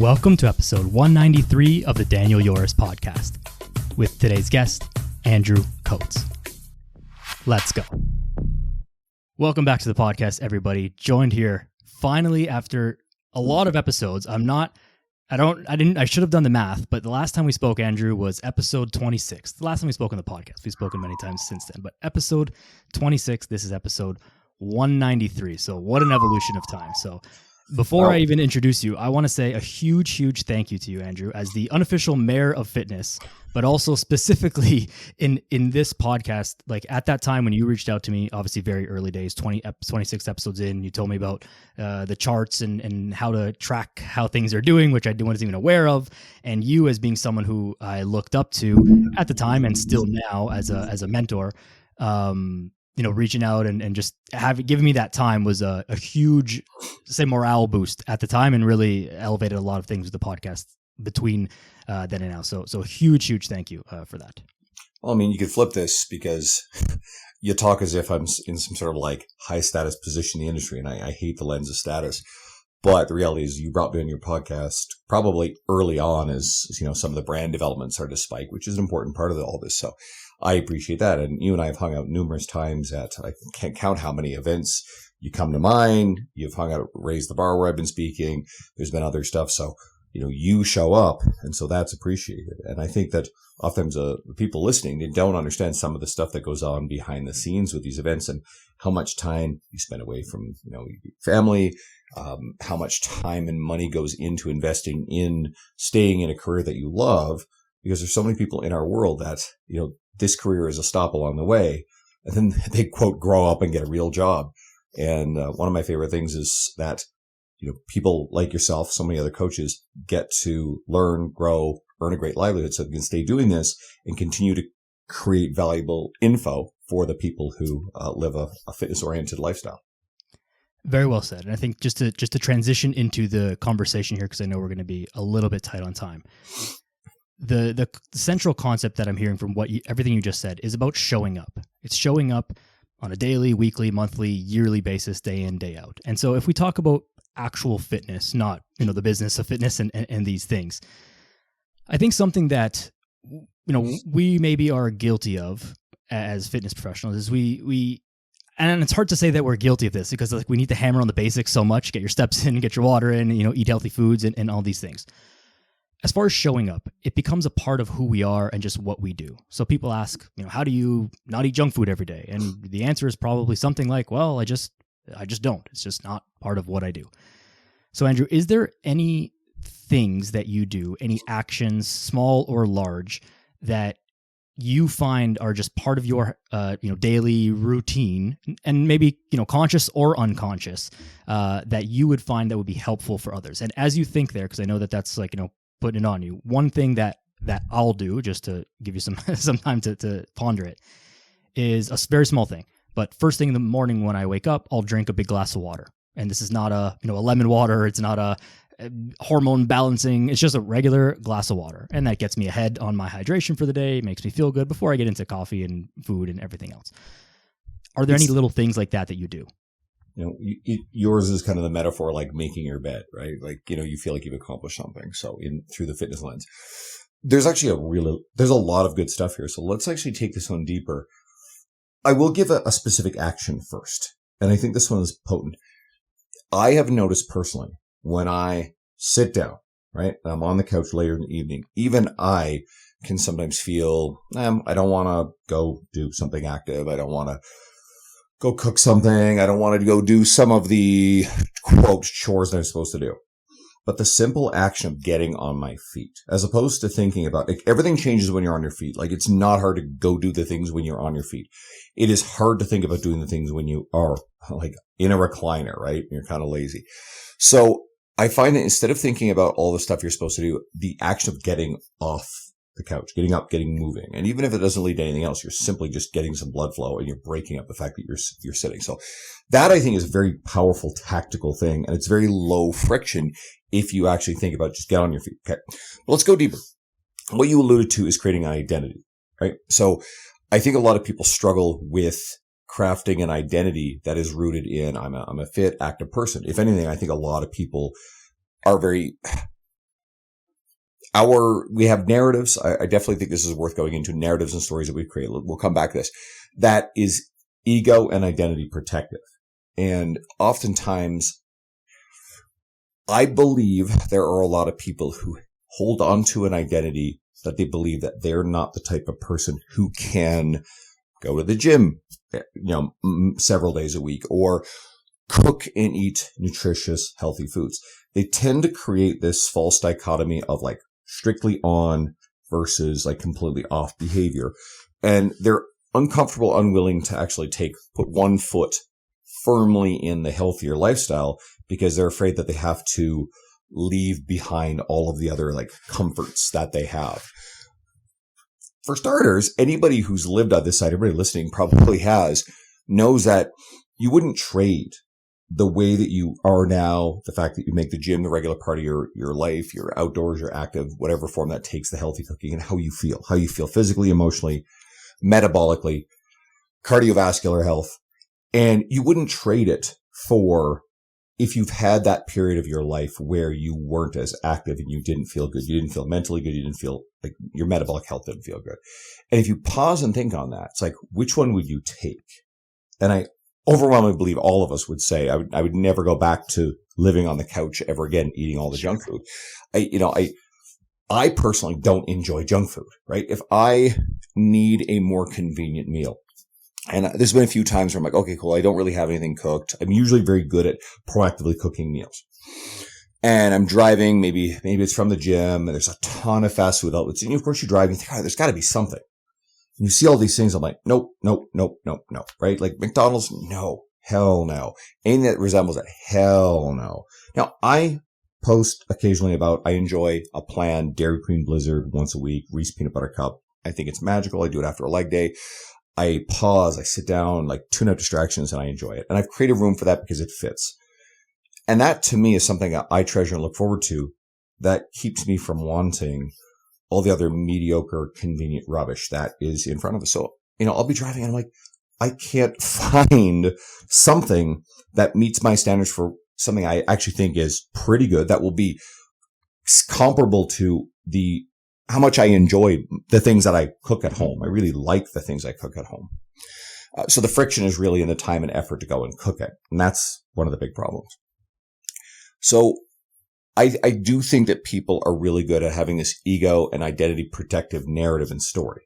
Welcome to episode 193 of the Daniel Yoris podcast with today's guest, Andrew Coates. Let's go. Welcome back to the podcast, everybody. Joined here finally after a lot of episodes. I should have done the math, but the last time we spoke, Andrew, was episode 26. The last time we spoke on the podcast. We've spoken many times since then, but episode 26, this is episode 193. So what an evolution of time. So before I even introduce you, I want to say a huge thank you to you, Andrew, as the unofficial mayor of fitness, but also specifically in this podcast. Like at that time when you reached out to me, obviously very early days, 26 episodes in, you told me about the charts and how to track how things are doing, which I wasn't even aware of. And you, as being someone who I looked up to at the time and still now as a mentor, reaching out and just giving me that time was a huge, say, morale boost at the time, and really elevated a lot of things with the podcast between then and now. So a huge thank you for that. Well, I mean, you could flip this because you talk as if I'm in some sort of like high status position in the industry, and I hate the lens of status. But the reality is you brought me on your podcast probably early on as, some of the brand development started to spike, which is an important part of all this. So I appreciate that. And you and I have hung out numerous times at, I can't count how many events you come to mind. You've hung out at Raise the Bar where I've been speaking. There's been other stuff. So, you show up, and so that's appreciated. And I think that oftentimes the people listening, they don't understand some of the stuff that goes on behind the scenes with these events and how much time you spend away from, your family, how much time and money goes into investing in staying in a career that you love, because there's so many people in our world that, this career is a stop along the way, and then they quote grow up and get a real job. And one of my favorite things is that people like yourself, so many other coaches, get to learn, grow, earn a great livelihood, so they can stay doing this and continue to create valuable info for the people who live a fitness oriented lifestyle. Very well said. And I think just to transition into the conversation here, because I know we're going to be a little bit tight on time. The central concept that I'm hearing from everything you just said is about showing up. It's showing up on a daily, weekly, monthly, yearly basis, day in, day out. And so if we talk about actual fitness, not, the business of fitness and these things, I think something that, we maybe are guilty of as fitness professionals is we and it's hard to say that we're guilty of this because we need to hammer on the basics so much, get your steps in, get your water in, eat healthy foods and all these things. As far as showing up, it becomes a part of who we are and just what we do. So people ask, how do you not eat junk food every day? And the answer is probably something like, well, I just don't. It's just not part of what I do. So Andrew, is there any things that you do, any actions, small or large, that you find are just part of your daily routine, and maybe conscious or unconscious, that you would find that would be helpful for others? And as you think there, because I know that's putting it on you, one thing that I'll do, just to give you some time to ponder it, is a very small thing. But first thing in the morning when I wake up, I'll drink a big glass of water. And this is not a lemon water. It's not a hormone balancing. It's just a regular glass of water. And that gets me ahead on my hydration for the day. It makes me feel good before I get into coffee and food and everything else. Are there any little things like that you do? Yours is kind of the metaphor, like making your bed, right? Like, you feel like you've accomplished something. So through the fitness lens, there's actually there's a lot of good stuff here. So let's actually take this one deeper. I will give a specific action first. And I think this one is potent. I have noticed personally when I sit down, right, and I'm on the couch later in the evening, even I can sometimes feel, I don't want to go do something active. I don't want to go cook something. I don't want to go do some of the quote chores that I'm supposed to do. But the simple action of getting on my feet, as opposed to thinking about, everything changes when you're on your feet. It's not hard to go do the things when you're on your feet. It is hard to think about doing the things when you are in a recliner, right? You're kind of lazy. So I find that instead of thinking about all the stuff you're supposed to do, the action of getting off the couch, getting up, getting moving. And even if it doesn't lead to anything else, you're simply just getting some blood flow and you're breaking up the fact that you're sitting. So that, I think, is a very powerful tactical thing. And it's very low friction if you actually think about just get on your feet. Okay. Well, let's go deeper. What you alluded to is creating an identity, right? So I think a lot of people struggle with crafting an identity that is rooted in I'm a fit, active person. If anything, I think a lot of people are very we have narratives. I definitely think this is worth going into, narratives and stories that we create. We'll come back to this. That is ego and identity protective. And oftentimes I believe there are a lot of people who hold on to an identity that they believe that they're not the type of person who can go to the gym, several days a week, or cook and eat nutritious, healthy foods. They tend to create this false dichotomy of like strictly on versus like completely off behavior. And they're uncomfortable, unwilling to actually put one foot firmly in the healthier lifestyle because they're afraid that they have to leave behind all of the other like comforts that they have. For starters, anybody who's lived on this side, everybody listening probably knows that you wouldn't trade the way that you are now, the fact that you make the gym the regular part of your life, you're outdoors, you're active, whatever form that takes, the healthy cooking, and how you feel physically, emotionally, metabolically, cardiovascular health. And you wouldn't trade it for if you've had that period of your life where you weren't as active and you didn't feel good, you didn't feel mentally good, you didn't feel like your metabolic health didn't feel good. And if you pause and think on that, it's like, which one would you take? And I overwhelmingly believe all of us would say, I would never go back to living on the couch ever again, eating all the junk food. I personally don't enjoy junk food, right? If I need a more convenient meal, and there's been a few times where I'm like, okay, cool, I don't really have anything cooked. I'm usually very good at proactively cooking meals. And I'm driving, maybe it's from the gym, and there's a ton of fast food outlets. And of course you drive and you think, oh, there's got to be something. And you see all these things, I'm like, nope, right? Like McDonald's, no, hell no. Anything that resembles it, hell no. Now, I post occasionally about, I enjoy a planned Dairy Queen Blizzard once a week, Reese Peanut Butter Cup. I think it's magical. I do it after a leg day. I pause, I sit down, like tune out distractions, and I enjoy it. And I've created room for that because it fits. And that to me is something that I treasure and look forward to that keeps me from wanting all the other mediocre, convenient rubbish that is in front of us. So, I'll be driving and I'm like, I can't find something that meets my standards for something I actually think is pretty good that will be comparable to how much I enjoy the things that I cook at home. I really like the things I cook at home. So the friction is really in the time and effort to go and cook it. And that's one of the big problems. So I do think that people are really good at having this ego and identity protective narrative and story.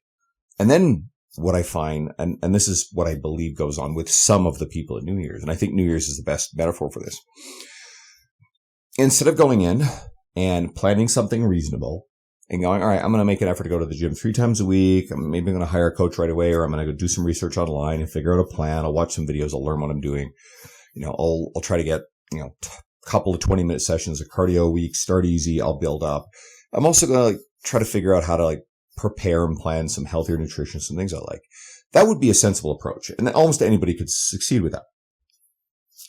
And then what I find, and this is what I believe goes on with some of the people at New Year's, and I think New Year's is the best metaphor for this. Instead of going in and planning something reasonable, and going, all right, I'm going to make an effort to go to the gym 3 times a week. Maybe I'm going to hire a coach right away, or I'm going to go do some research online and figure out a plan. I'll watch some videos. I'll learn what I'm doing. I'll try to get, a couple of 20-minute sessions of cardio a week, start easy. I'll build up. I'm also going to try to figure out how to prepare and plan some healthier nutrition, some things I like. That would be a sensible approach. And almost anybody could succeed with that.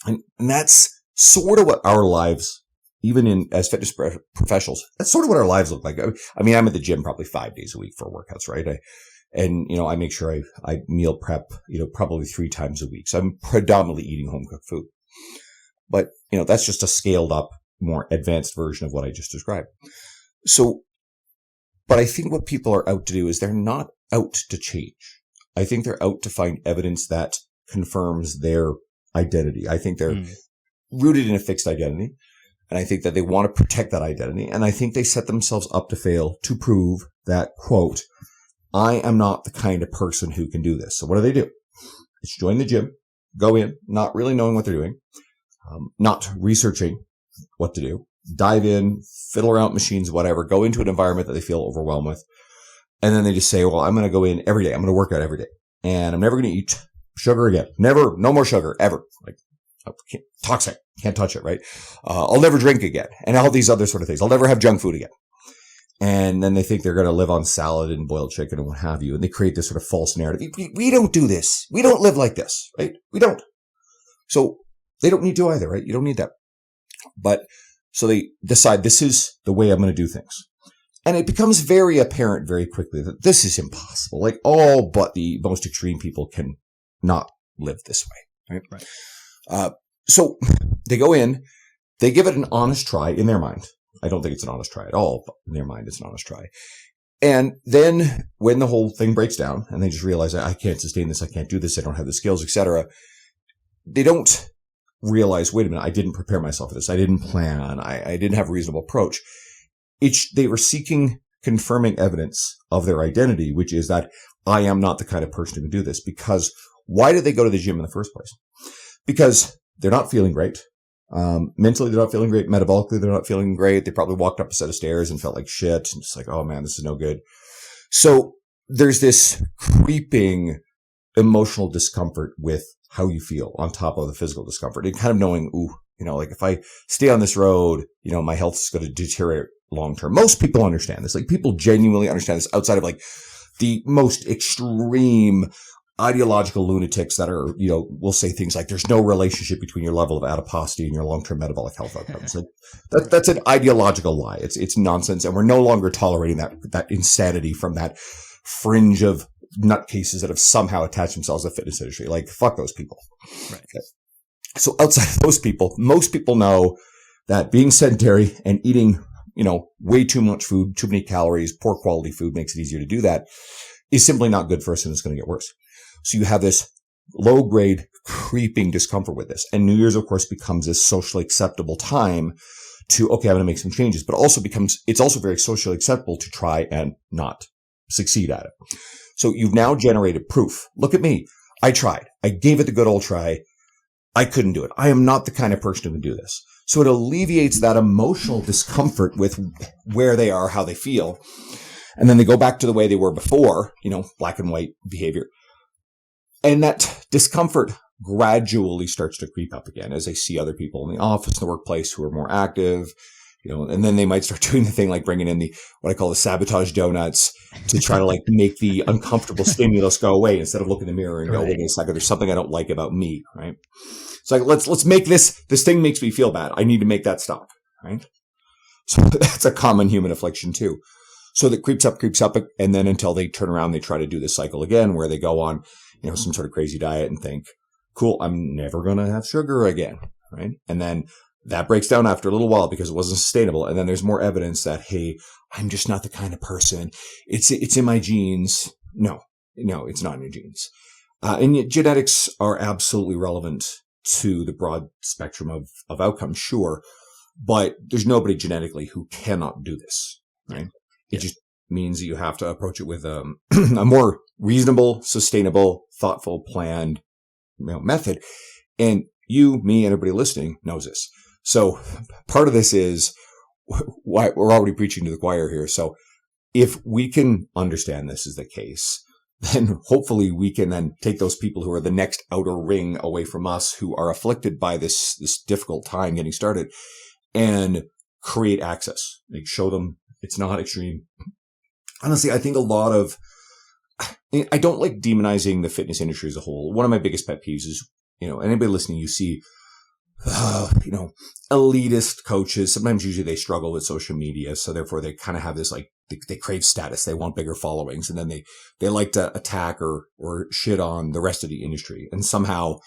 And that's sort of what our lives, even as fitness professionals, that's sort of what our lives look like. I mean, I'm at the gym probably 5 days a week for workouts, right? I make sure I meal prep, probably 3 times a week. So I'm predominantly eating home cooked food. But, that's just a scaled up, more advanced version of what I just described. So, but I think what people are out to do is they're not out to change. I think they're out to find evidence that confirms their identity. I think they're rooted in a fixed identity. And I think that they want to protect that identity. And I think they set themselves up to fail to prove that, quote, I am not the kind of person who can do this. So what do? It's join the gym, go in, not really knowing what they're doing, not researching what to do, dive in, fiddle around with machines, whatever, go into an environment that they feel overwhelmed with. And then they just say, well, I'm going to go in every day. I'm going to work out every day. And I'm never going to eat sugar again. Never, no more sugar, ever. Toxic. Can't touch it, right? I'll never drink again. And all these other sort of things. I'll never have junk food again. And then they think they're going to live on salad and boiled chicken and what have you. And they create this sort of false narrative. We don't do this. We don't live like this, right? We don't. So they don't need to either, right? You don't need that. But so they decide this is the way I'm going to do things. And it becomes very apparent very quickly that this is impossible. Like all but the most extreme people can not live this way, right? So they go in, they give it an honest try in their mind. I don't think it's an honest try at all, but in their mind, it's an honest try. And then when the whole thing breaks down and they just realize I can't sustain this, I can't do this, I don't have the skills, etc., they don't realize, wait a minute, I didn't prepare myself for this. I didn't plan. I didn't have a reasonable approach. They were seeking confirming evidence of their identity, which is that I am not the kind of person who can do this. Because why did they go to the gym in the first place? Because they're not feeling great. Mentally, they're not feeling great. Metabolically, they're not feeling great. They probably walked up a set of stairs and felt like shit. And just like, oh man, this is no good. So there's this creeping emotional discomfort with how you feel on top of the physical discomfort and kind of knowing, like if I stay on this road, my health is going to deteriorate long term. Most people understand this. Like people genuinely understand this outside of like the most extreme ideological lunatics that are, will say things like there's no relationship between your level of adiposity and your long-term metabolic health outcomes. Like that's an ideological lie. It's nonsense. And we're no longer tolerating that insanity from that fringe of nutcases that have somehow attached themselves to the fitness industry. Like, fuck those people. Right. Okay. So outside of those people, most people know that being sedentary and eating, way too much food, too many calories, poor quality food makes it easier to do that is simply not good for us and it's going to get worse. So you have this low grade creeping discomfort with this. And New Year's, of course, becomes this socially acceptable time to, okay, I'm going to make some changes, but it's also very socially acceptable to try and not succeed at it. So you've now generated proof. Look at me. I tried. I gave it the good old try. I couldn't do it. I am not the kind of person who can do this. So it alleviates that emotional discomfort with where they are, how they feel. And then they go back to the way they were before, black and white behavior. And that discomfort gradually starts to creep up again as they see other people in the office, in the workplace who are more active, and then they might start doing the thing like bringing in what I call the sabotage donuts to try to like make the uncomfortable stimulus go away instead of looking in the mirror and go, wait a second, there's something I don't like about me, right? It's like, let's make this thing makes me feel bad. I need to make that stop, right? So that's a common human affliction too. So that creeps up, and then until they turn around, they try to do this cycle again where they go on, some sort of crazy diet and think, cool, I'm never going to have sugar again, right? And then that breaks down after a little while because it wasn't sustainable. And then there's more evidence that, hey, I'm just not the kind of person. It's in my genes. No, it's not in your genes. And yet genetics are absolutely relevant to the broad spectrum of outcomes, sure. But there's nobody genetically who cannot do this, right? It just means that you have to approach it with a more reasonable, sustainable, thoughtful, planned method. And you, me, and everybody listening knows this. So part of this is why we're already preaching to the choir here. So if we can understand this is the case, then hopefully we can then take those people who are the next outer ring away from us who are afflicted by this difficult time getting started and create access. Like show them it's not extreme. Honestly, I think I don't like demonizing the fitness industry as a whole. One of my biggest pet peeves is, anybody listening, you see, elitist coaches. Sometimes usually they struggle with social media. So therefore they kind of have this like, they crave status. They want bigger followings. And then they like to attack or shit on the rest of the industry. And somehow,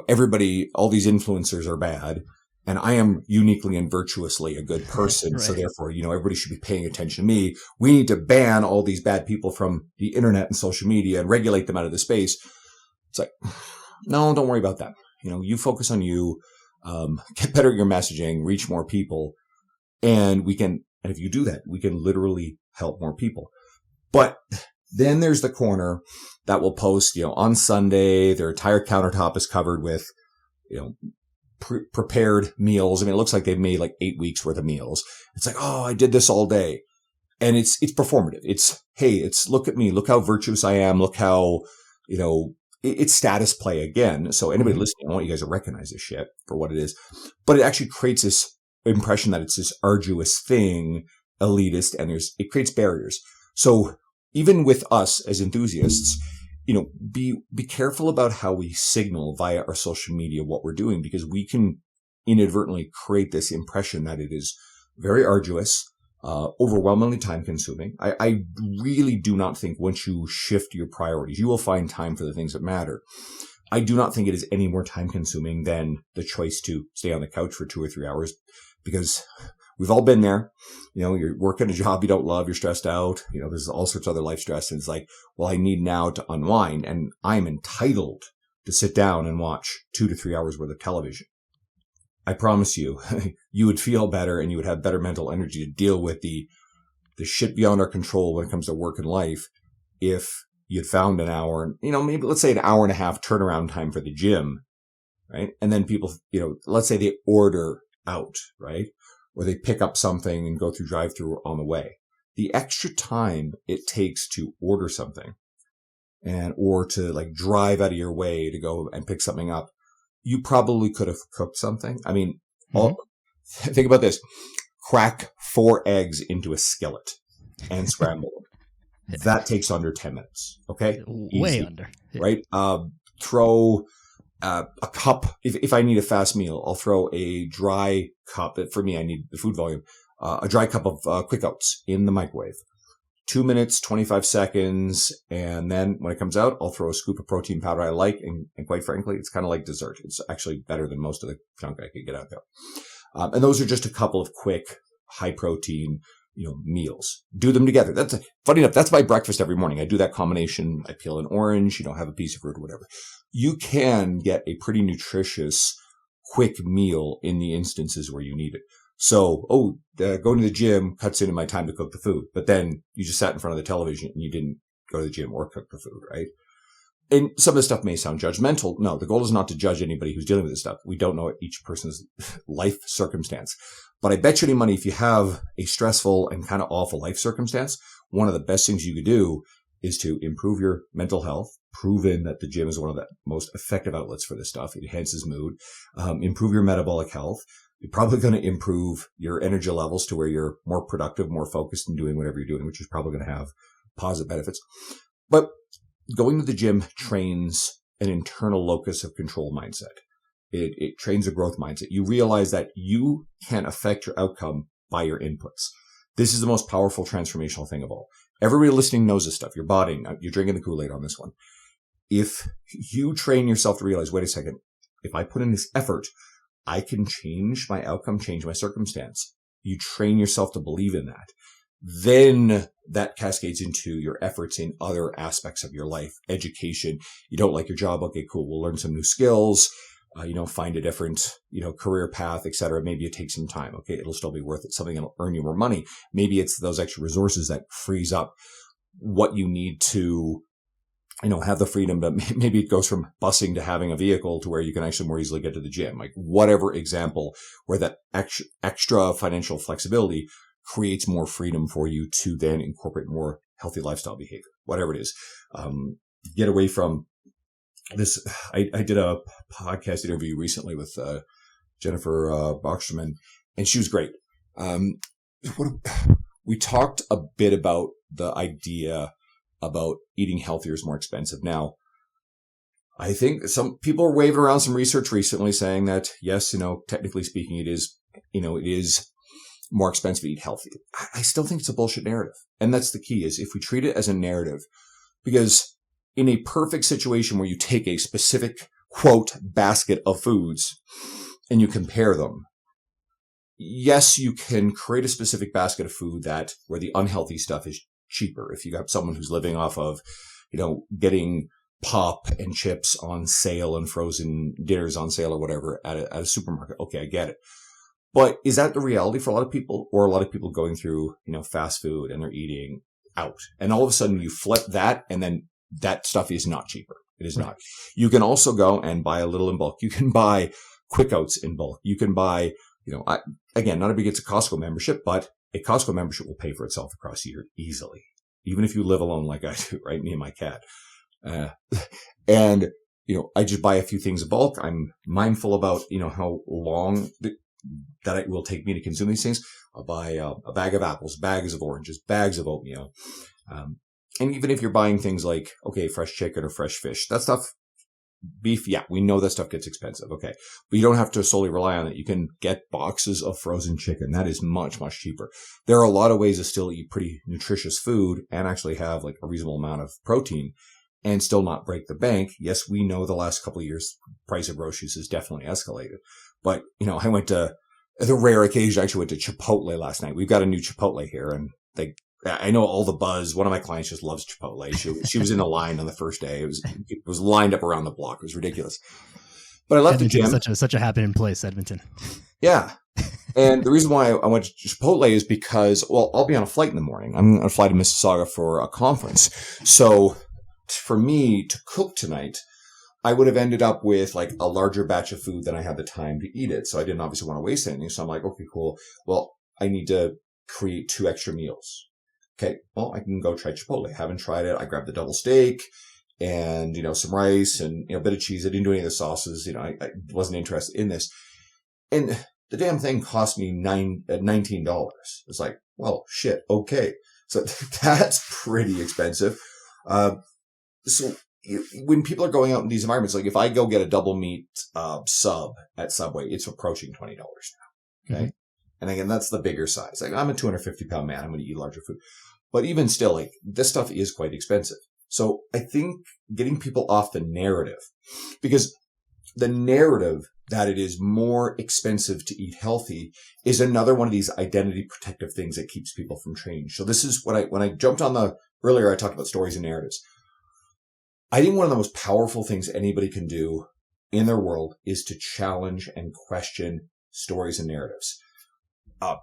everybody, all these influencers are bad. And I am uniquely and virtuously a good person. Right. So therefore, everybody should be paying attention to me. We need to ban all these bad people from the internet and social media and regulate them out of the space. It's like, no, don't worry about that. You focus on you, get better at your messaging, reach more people. And if you do that, we can literally help more people. But then there's the corner that will post, on Sunday, their entire countertop is covered with, prepared meals. I mean, it looks like they've made like 8 weeks worth of meals. It's like, oh, I did this all day. And it's performative. It's look at me, look how virtuous I am. Look how, it's status play again. So anybody listening, I want you guys to recognize this shit for what it is. But it actually creates this impression that it's this arduous thing, elitist, and it creates barriers. So even with us as enthusiasts, be careful about how we signal via our social media what we're doing, because we can inadvertently create this impression that it is very arduous, overwhelmingly time consuming. I really do not think once you shift your priorities, you will find time for the things that matter. I do not think it is any more time consuming than the choice to stay on the couch for 2 or 3 hours, because We've all been there. You're working a job you don't love. You're stressed out. There's all sorts of other life stress. And it's like, well, I need now to unwind, and I'm entitled to sit down and watch 2 to 3 hours worth of television. I promise you, you would feel better and you would have better mental energy to deal with the shit beyond our control when it comes to work and life if you'd found an hour, maybe let's say an hour and a half turnaround time for the gym, right? And then people, let's say they order out, right? Or they pick up something and go through drive-through on the way. The extra time it takes to order something or to like drive out of your way to go and pick something up, you probably could have cooked something. I mean, think about this. Crack 4 eggs into a skillet and scramble them. That takes under 10 minutes. Okay. Way Easy, under. right? Throw a cup. If I need a fast meal, I'll throw a dry cup. For me, I need the food volume. A dry cup of quick oats in the microwave. 2 minutes, 25 seconds. And then when it comes out, I'll throw a scoop of protein powder I like. And quite frankly, it's kind of like dessert. It's actually better than most of the junk I could get out there. And those are just a couple of quick, high protein, meals. Do them together. Funny enough, that's my breakfast every morning. I do that combination. I peel an orange, have a piece of fruit or whatever. You can get a pretty nutritious, quick meal in the instances where you need it. So, going to the gym cuts into my time to cook the food, but then you just sat in front of the television and you didn't go to the gym or cook the food, right? And some of this stuff may sound judgmental. No, the goal is not to judge anybody who's dealing with this stuff. We don't know each person's life circumstance. But I bet you any money, if you have a stressful and kind of awful life circumstance, one of the best things you could do is to improve your mental health. Proven that the gym is one of the most effective outlets for this stuff. It enhances mood. Improve your metabolic health. You're probably going to improve your energy levels to where you're more productive, more focused in doing whatever you're doing, which is probably going to have positive benefits. But going to the gym trains an internal locus of control mindset. It trains a growth mindset. You realize that you can affect your outcome by your inputs. This is the most powerful transformational thing of all. Everybody listening knows this stuff. You're bodying, you're drinking the Kool-Aid on this one. If you train yourself to realize, wait a second, if I put in this effort, I can change my outcome, change my circumstance. You train yourself to believe in that. Then that cascades into your efforts in other aspects of your life. Education. You don't like your job. Okay, cool. We'll learn some new skills. Find a different, career path, et cetera. Maybe it takes some time. Okay. It'll still be worth it. Something that'll earn you more money. Maybe it's those extra resources that frees up what you need to, have the freedom, but maybe it goes from busing to having a vehicle to where you can actually more easily get to the gym. Like whatever example where that extra financial flexibility creates more freedom for you to then incorporate more healthy lifestyle behavior, whatever it is. Get away from this. I did a podcast interview recently with Jennifer Bachsterman, and she was great. We talked a bit about the idea about eating healthier is more expensive. Now, I think some people are waving around some research recently saying that, yes, technically speaking, it is more expensive to eat healthy. I still think it's a bullshit narrative. And that's the key, is if we treat it as a narrative, because in a perfect situation where you take a specific, quote, basket of foods and you compare them, yes, you can create a specific basket of food where the unhealthy stuff is cheaper. If you got someone who's living off of, getting pop and chips on sale and frozen dinners on sale or whatever at a supermarket. Okay, I get it. But is that the reality for a lot of people, or a lot of people going through, fast food and they're eating out, and all of a sudden you flip that and then that stuff is not cheaper. It is not. You can also go and buy a little in bulk. You can buy quick oats in bulk. You can buy, again, not everybody gets a Costco membership, but a Costco membership will pay for itself across a year easily. Even if you live alone like I do, right? Me and my cat. And, I just buy a few things in bulk. I'm mindful about, how long that it will take me to consume these things. I'll buy a bag of apples, bags of oranges, bags of oatmeal. And even if you're buying things like, okay, fresh chicken or fresh fish, that stuff, beef, yeah, we know that stuff gets expensive. Okay. But you don't have to solely rely on it. You can get boxes of frozen chicken. That is much, much cheaper. There are a lot of ways to still eat pretty nutritious food and actually have like a reasonable amount of protein and still not break the bank. Yes, we know the last couple of years, price of groceries has definitely escalated. But, I went to the rare occasion, I actually went to Chipotle last night. We've got a new Chipotle here, and I know all the buzz. One of my clients just loves Chipotle. She was in a line on the first day. It was lined up around the block. It was ridiculous. But I left Edmonton the gym. is such a happening place, Edmonton. Yeah. And the reason why I went to Chipotle is because, well, I'll be on a flight in the morning. I'm on a flight to Mississauga for a conference. So for me to cook tonight, I would have ended up with like a larger batch of food than I had the time to eat it. So I didn't obviously want to waste anything. So I'm like, okay, cool. Well, I need to create 2 extra meals. Okay. Well, I can go try Chipotle. I haven't tried it. I grabbed the double steak and, some rice and, a bit of cheese. I didn't do any of the sauces. I wasn't interested in this. And the damn thing cost me $19. It's like, well, shit. Okay. So that's pretty expensive. So when people are going out in these environments, like if I go get a double meat sub at Subway, it's approaching $20 now. Okay. Mm-hmm. And again, that's the bigger size. Like I'm a 250-pound man. I'm going to eat larger food. But even still, like this stuff is quite expensive. So I think getting people off the narrative, because the narrative that it is more expensive to eat healthy is another one of these identity protective things that keeps people from change. So this is when I jumped on earlier, I talked about stories and narratives. I think one of the most powerful things anybody can do in their world is to challenge and question stories and narratives.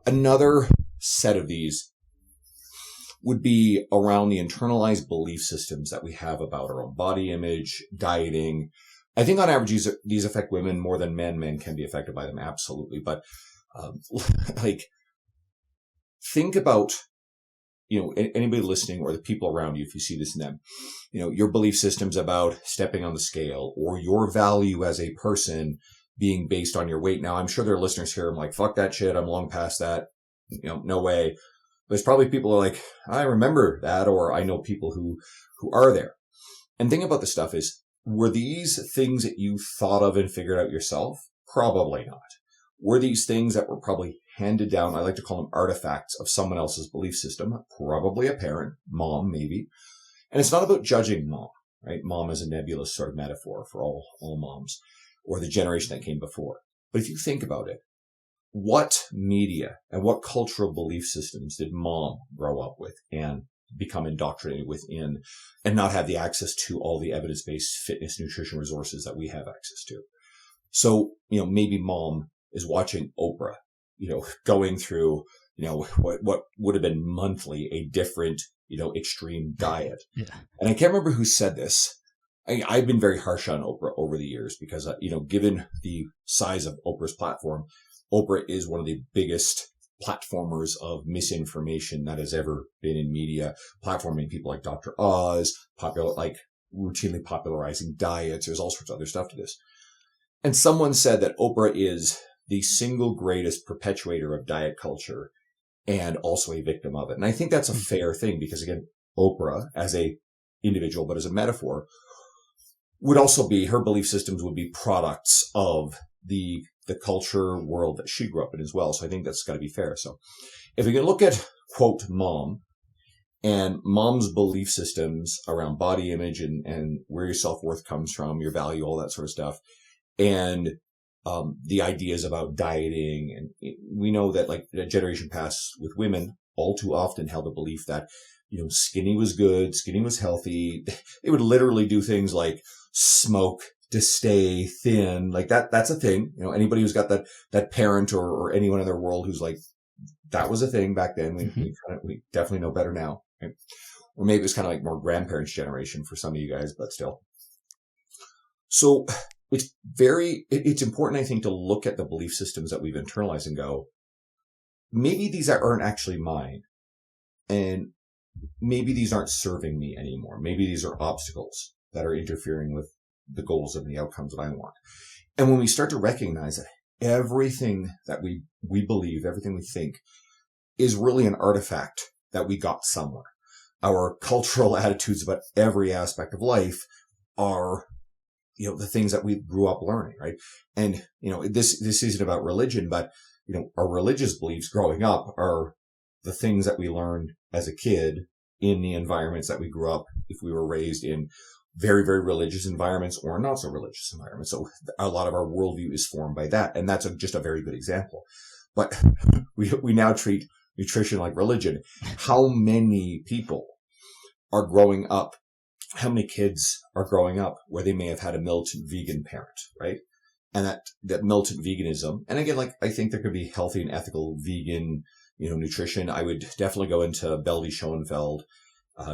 Another set of these would be around the internalized belief systems that we have about our own body image, dieting. I think on average, these affect women more than men. Men can be affected by them, absolutely. But think about, anybody listening or the people around you, if you see this in them, your belief systems about stepping on the scale or your value as a person being based on your weight. Now, I'm sure there are listeners here. I'm like, fuck that shit. I'm long past that. No way. There's probably people who are like, I remember that, or I know people who are there. And thing about this stuff is, were these things that you thought of and figured out yourself? Probably not. Were these things that were probably handed down? I like to call them artifacts of someone else's belief system. Probably a parent, mom, maybe. And it's not about judging mom, right? Mom is a nebulous sort of metaphor for all moms or the generation that came before. But if you think about it, what media and what cultural belief systems did mom grow up with and become indoctrinated within and not have the access to all the evidence-based fitness, nutrition resources that we have access to? So, maybe mom is watching Oprah, going through, what would have been monthly, a different, extreme diet. Yeah. And I can't remember who said this. I've been very harsh on Oprah over the years because, given the size of Oprah's platform, Oprah is one of the biggest platformers of misinformation that has ever been in media, platforming people like Dr. Oz, routinely popularizing diets. There's all sorts of other stuff to this. And someone said that Oprah is the single greatest perpetuator of diet culture and also a victim of it. And I think that's a fair thing because, again, Oprah as a individual, but as a metaphor, would also be, her belief systems would be products of the culture world that she grew up in as well. So I think that's got to be fair. So if we can look at, quote, mom and mom's belief systems around body image and where your self-worth comes from, your value, all that sort of stuff, and the ideas about dieting. And we know that like the generation past with women all too often held a belief that, skinny was good, skinny was healthy. They would literally do things like smoke to stay thin. Like that's a thing. Anybody who's got that parent or anyone in their world who's like, that was a thing back then. We definitely know better now. Right? Or maybe it's kind of like more grandparents' generation for some of you guys, but still. So it's important, I think, to look at the belief systems that we've internalized and go, maybe these aren't actually mine. And maybe these aren't serving me anymore. Maybe these are obstacles that are interfering with the goals and the outcomes that I want. And when we start to recognize that everything that we believe, everything we think is really an artifact that we got somewhere. Our cultural attitudes about every aspect of life are, the things that we grew up learning, right? And, this isn't about religion, but, our religious beliefs growing up are the things that we learned as a kid in the environments that we grew up, if we were raised in very, very religious environments or not so religious environments. So a lot of our worldview is formed by that. And that's just a very good example. but we now treat nutrition like religion. How many people are growing up? How many kids are growing up where they may have had a militant vegan parent, right? And that militant veganism, and again, like, I think there could be healthy and ethical vegan, nutrition. I would definitely go into Beldy Schoenfeld.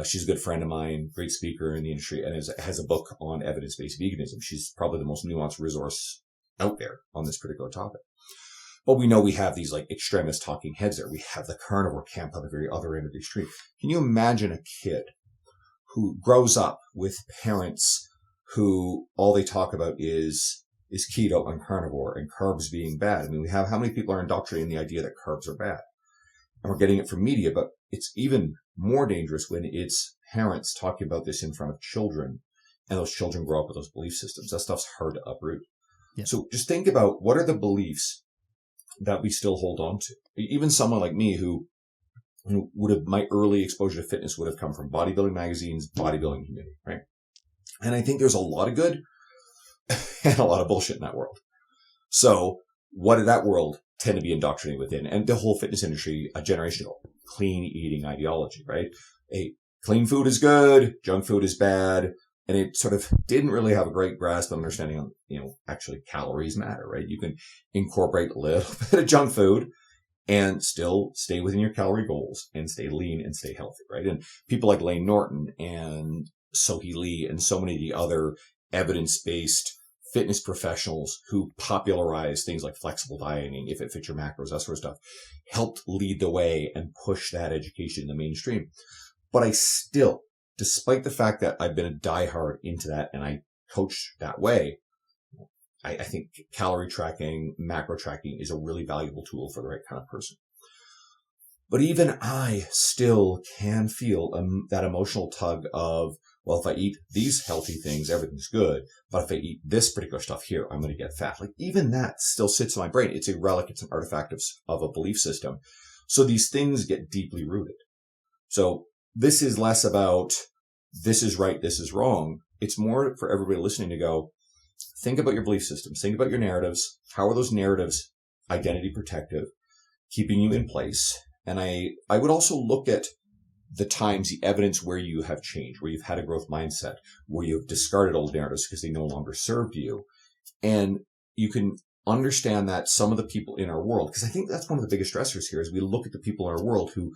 She's a good friend of mine, great speaker in the industry, and has a book on evidence-based veganism. She's probably the most nuanced resource out there on this particular topic. But we know we have these like extremist talking heads there. We have the carnivore camp on the very other end of the extreme. Can you imagine a kid who grows up with parents who all they talk about is keto and carnivore and carbs being bad? I mean, we have how many people are indoctrinated in the idea that carbs are bad? And we're getting it from media, but it's even more dangerous when it's parents talking about this in front of children, and those children grow up with those belief systems. That stuff's hard to uproot. Yeah. So just think about, what are the beliefs that we still hold on to? Even someone like me who would have, my early exposure to fitness would have come from bodybuilding magazines, bodybuilding community, right? And I think there's a lot of good and a lot of bullshit in that world. So what did that world tend to be indoctrinated within? And the whole fitness industry, a generation ago, clean eating ideology, right? Clean food is good, junk food is bad. And it sort of didn't really have a great grasp of understanding on, actually calories matter, right? You can incorporate a little bit of junk food and still stay within your calorie goals and stay lean and stay healthy, right? And people like Layne Norton and Sohee Lee and so many of the other evidence-based fitness professionals who popularize things like flexible dieting, if it fits your macros, that sort of stuff, helped lead the way and push that education in the mainstream. But I still, despite the fact that I've been a diehard into that and I coach that way, I think calorie tracking, macro tracking is a really valuable tool for the right kind of person. But even I still can feel that emotional tug of, well, if I eat these healthy things, everything's good. But if I eat this particular stuff here, I'm going to get fat. Like, even that still sits in my brain. It's a relic. It's an artifact of a belief system. So these things get deeply rooted. So this is less about this is right, this is wrong. It's more for everybody listening to go, think about your belief systems. Think about your narratives. How are those narratives identity protective, keeping you in place? And I would also look at the times, the evidence where you have changed, where you've had a growth mindset, where you've discarded old narratives because they no longer served you. And you can understand that some of the people in our world, because I think that's one of the biggest stressors here, is we look at the people in our world who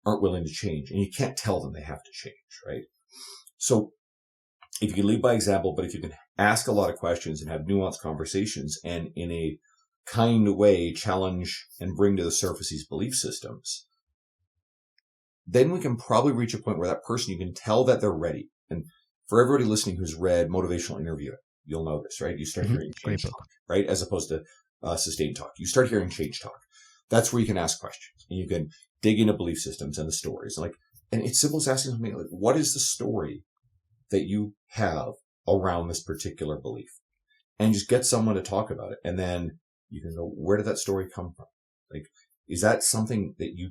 aren't willing to change, and you can't tell them they have to change, right? So if you can lead by example, but if you can ask a lot of questions and have nuanced conversations and in a kind way challenge and bring to the surface these belief systems, then we can probably reach a point where that person, you can tell that they're ready. And for everybody listening who's read Motivational Interview, you'll know this, right? You start hearing change talk, right? As opposed to sustained talk. You start hearing change talk. That's where you can ask questions and you can dig into belief systems and the stories. And it's simple as asking something like, what is the story that you have around this particular belief? And just get someone to talk about it. And then you can go, where did that story come from? Like, is that something that you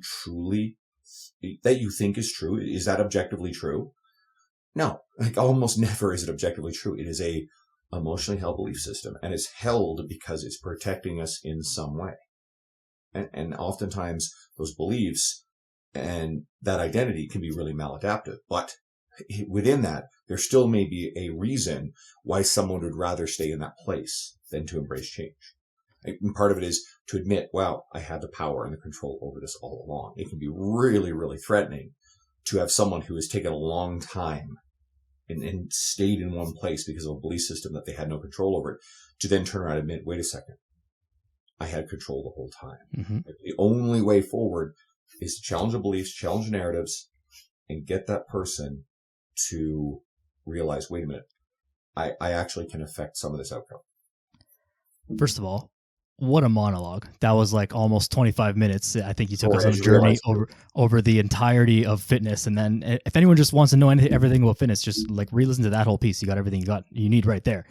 think is true? Is that objectively true? No, like almost never is it objectively true. It is a emotionally held belief system, and it's held because it's protecting us in some way. And oftentimes those beliefs and that identity can be really maladaptive, but within that, there still may be a reason why someone would rather stay in that place than to embrace change. And part of it is to admit, wow, I had the power and the control over this all along. It can be really, really threatening to have someone who has taken a long time and stayed in one place because of a belief system that they had no control over it, to then turn around and admit, wait a second, I had control the whole time. Mm-hmm. The only way forward is to challenge the beliefs, challenge the narratives, and get that person to realize, wait a minute, I actually can affect some of this outcome. First of all, what a monologue. That was like almost 25 minutes. I think you took us on a journey over the entirety of fitness. And then if anyone just wants to know everything about fitness, just like re-listen to that whole piece. You got everything you need right there.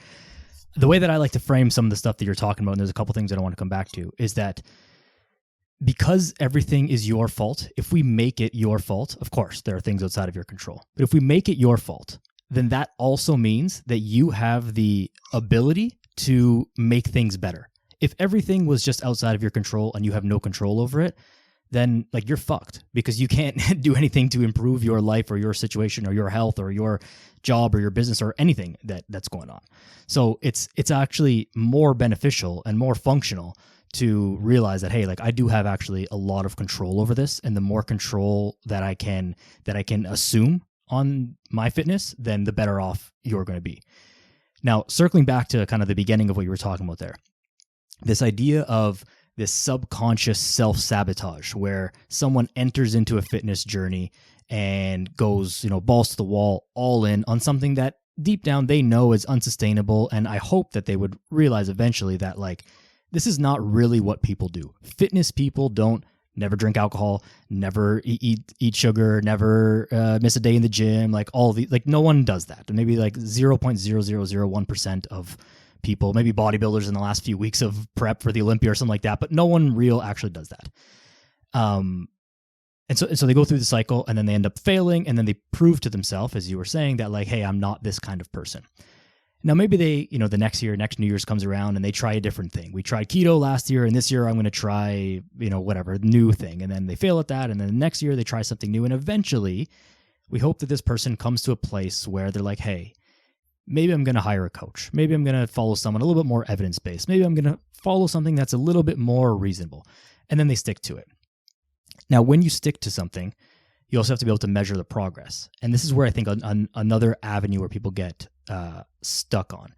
The way that I like to frame some of the stuff that you're talking about, and there's a couple things that I want to come back to, is that because everything is your fault, if we make it your fault, of course, there are things outside of your control. But if we make it your fault, then that also means that you have the ability to make things better. If everything was just outside of your control and you have no control over it, then like you're fucked, because you can't do anything to improve your life or your situation or your health or your job or your business or anything that's going on. So it's actually more beneficial and more functional to realize that, hey, like I do have actually a lot of control over this, and the more control that I can assume on my fitness, then the better off you're going to be. Now, circling back to kind of the beginning of what you were talking about there, this idea of this subconscious self-sabotage where someone enters into a fitness journey and goes, balls to the wall, all in on something that deep down they know is unsustainable. And I hope that they would realize eventually that like, this is not really what people do. Fitness people don't never drink alcohol, never eat sugar, never miss a day in the gym. Like all the, like no one does that. And maybe like 0.0001% of people, maybe bodybuilders in the last few weeks of prep for the Olympia or something like that, but no one real actually does that. And so they go through the cycle and then they end up failing, and then they prove to themselves, as you were saying, that like, hey, I'm not this kind of person. Now, maybe they, the next New Year's comes around and they try a different thing. We tried keto last year, and this year I'm going to try, whatever, new thing. And then they fail at that. And then the next year they try something new. And eventually we hope that this person comes to a place where they're like, hey, maybe I'm going to hire a coach. Maybe I'm going to follow someone a little bit more evidence-based. Maybe I'm going to follow something that's a little bit more reasonable. And then they stick to it. Now, when you stick to something, you also have to be able to measure the progress. And this is where I think another avenue where people get stuck on